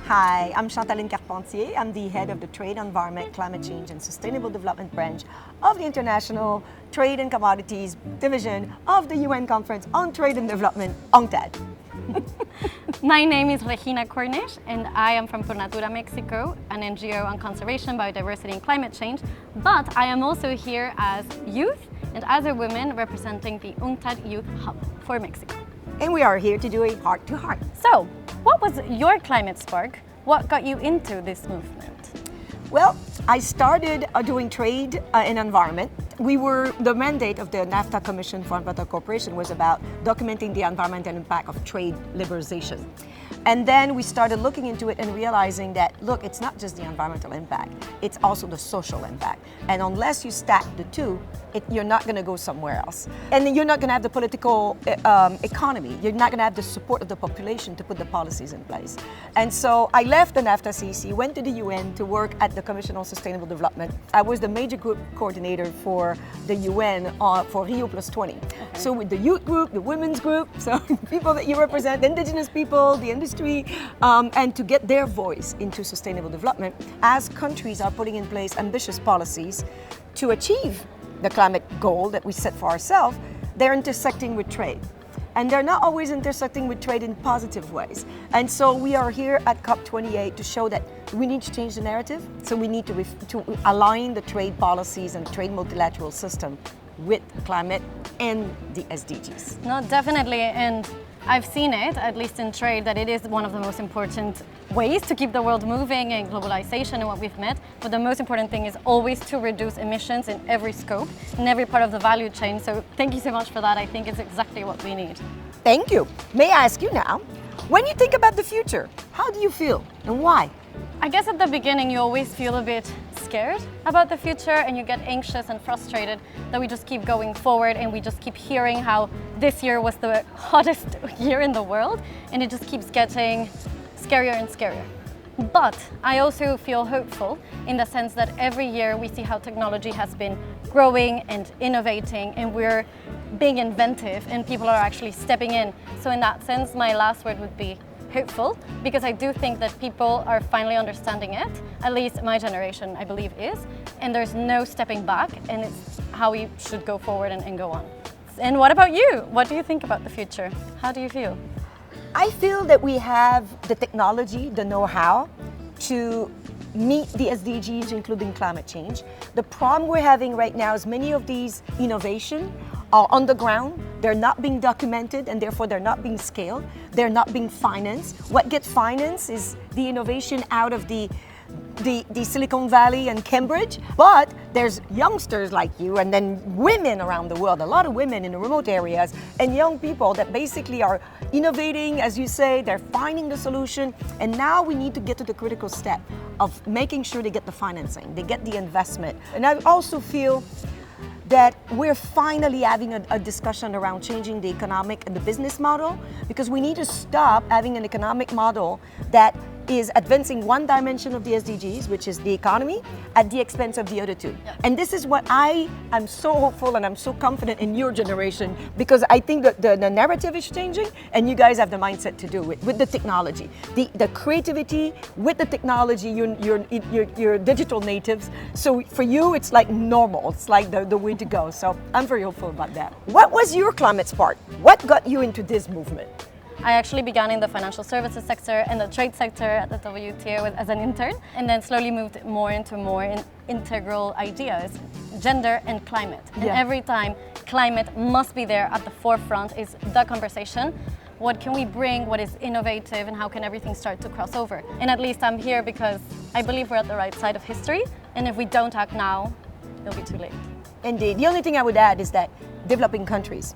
Hi, I'm Chantaline Carpentier. I'm the head of the Trade, Environment, Climate Change and Sustainable Development branch of the International Trade and Commodities Division of the UN Conference on Trade and Development, UNCTAD. My name is Regina Cornish and I am from ProNatura Mexico, an NGO on conservation, biodiversity and climate change, but I am also here as youth and as a woman representing the UNCTAD Youth Hub for Mexico. And we are here to do a heart-to-heart. So, what was your climate spark? What got you into this movement? Well, I started doing trade and environment. The mandate of the NAFTA Commission for Environmental Cooperation was about documenting the environmental impact of trade liberalization. And then we started looking into it and realizing that, look, it's not just the environmental impact, it's also the social impact. And unless you stack the two, you're not going to go somewhere else. And you're not going to have the political economy. You're not going to have the support of the population to put the policies in place. And so I left the NAFTA CC, went to the UN to work at the Commission on Sustainable Development. I was the major group coordinator for the UN for Rio Plus 20. Okay. So with the youth group, the women's group, so people that you represent, the indigenous people, the industry, and to get their voice into sustainable development as countries are putting in place ambitious policies to achieve the climate goal that we set for ourselves, they're intersecting with trade. And they're not always intersecting with trade in positive ways. And so we are here at COP28 to show that we need to change the narrative. So we need to align the trade policies and trade multilateral system with climate and the SDGs. No, definitely. And I've seen it, at least in trade, that it is one of the most important ways to keep the world moving and globalization and what we've met. But the most important thing is always to reduce emissions in every scope, in every part of the value chain. So thank you so much for that. I think it's exactly what we need. Thank you. May I ask you now, when you think about the future, how do you feel and why? I guess at the beginning you always feel a bit scared about the future and you get anxious and frustrated that we just keep going forward and we just keep hearing how this year was the hottest year in the world and it just keeps getting scarier and scarier. But I also feel hopeful in the sense that every year we see how technology has been growing and innovating and we're being inventive and people are actually stepping in. So in that sense, my last word would be hopeful, because I do think that people are finally understanding it, at least my generation I believe is, and there's no stepping back and it's how we should go forward and go on. And what about you? What do you think about the future? How do you feel? I feel that we have the technology, the know-how to meet the SDGs, including climate change. The problem we're having right now is many of these innovations are on the ground, they're not being documented and therefore they're not being scaled, they're not being financed. What gets financed is the innovation out of the Silicon Valley and Cambridge, but there's youngsters like you and then women around the world, a lot of women in the remote areas and young people that basically are innovating, as you say, they're finding the solution, and now we need to get to the critical step of making sure they get the financing, they get the investment. And I also feel that we're finally having a discussion around changing the economic and the business model, because we need to stop having an economic model that is advancing one dimension of the SDGs, which is the economy, at the expense of the other two. Yep. And this is what I am so hopeful and I'm so confident in your generation, because I think that the narrative is changing and you guys have the mindset to do it with the technology. The creativity with the technology, you're digital natives. So for you, it's like normal. It's like the way to go. So I'm very hopeful about that. What was your climate spark? What got you into this movement? I actually began in the financial services sector and the trade sector at the WTO as an intern, and then slowly moved more into integral ideas, gender and climate. And every time climate must be there at the forefront is the conversation. What can we bring, what is innovative, and how can everything start to cross over? And at least I'm here because I believe we're at the right side of history, and if we don't act now, it'll be too late. Indeed. The only thing I would add is that developing countries,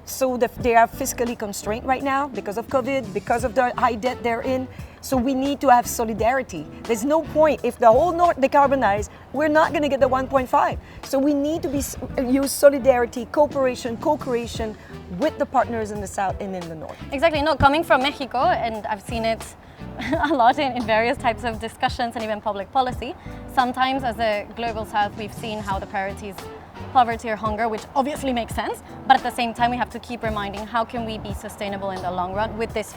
so they are fiscally constrained right now because of COVID, because of the high debt they're in. So we need to have solidarity. There's no point, if the whole North decarbonize, we're not going to get the 1.5. So we need to use solidarity, cooperation, co-creation with the partners in the South and in the North. Exactly. No, coming from Mexico, and I've seen it a lot in various types of discussions and even public policy. Sometimes as a global South, we've seen how the priorities poverty or hunger, which obviously makes sense. But at the same time, we have to keep reminding how can we be sustainable in the long run with this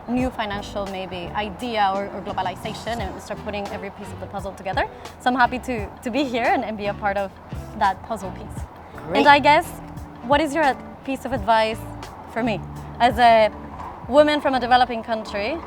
new financial maybe idea or globalization, and start putting every piece of the puzzle together. So I'm happy to be here and be a part of that puzzle piece. Great. And I guess, what is your piece of advice for me as a woman from a developing country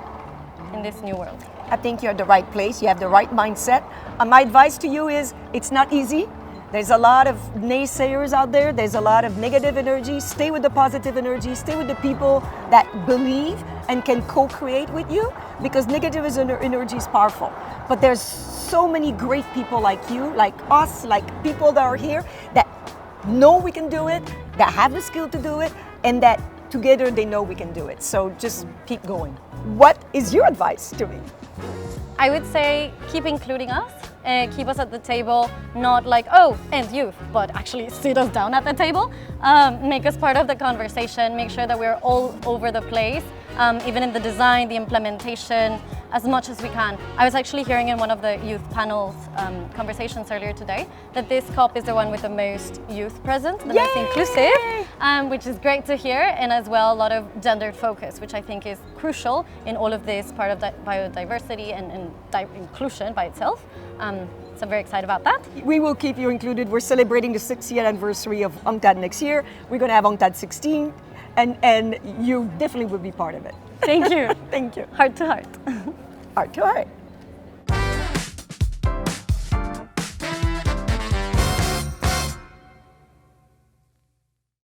in this new world? I think you're at the right place. You have the right mindset. My advice to you is it's not easy. There's a lot of naysayers out there. There's a lot of negative energy. Stay with the positive energy. Stay with the people that believe and can co-create with you, because negative energy is powerful. But there's so many great people like you, like us, like people that are here that know we can do it, that have the skill to do it, and that together they know we can do it. So just keep going. What is your advice to me? I would say keep including us, keep us at the table, not like, oh, and youth, but actually sit us down at the table, make us part of the conversation, make sure that we're all over the place, even in the design, the implementation, as much as we can. I was actually hearing in one of the youth panels conversations earlier today that this COP is the one with the most youth present, the most inclusive, which is great to hear, and as well a lot of gendered focus, which I think is crucial in all of this part of biodiversity and inclusion by itself. So I'm very excited about that. We will keep you included. We're celebrating the 60th anniversary of UNCTAD next year. We're going to have UNCTAD 16, and you definitely will be part of it. Thank you. Thank you. Heart to heart. Heart to heart.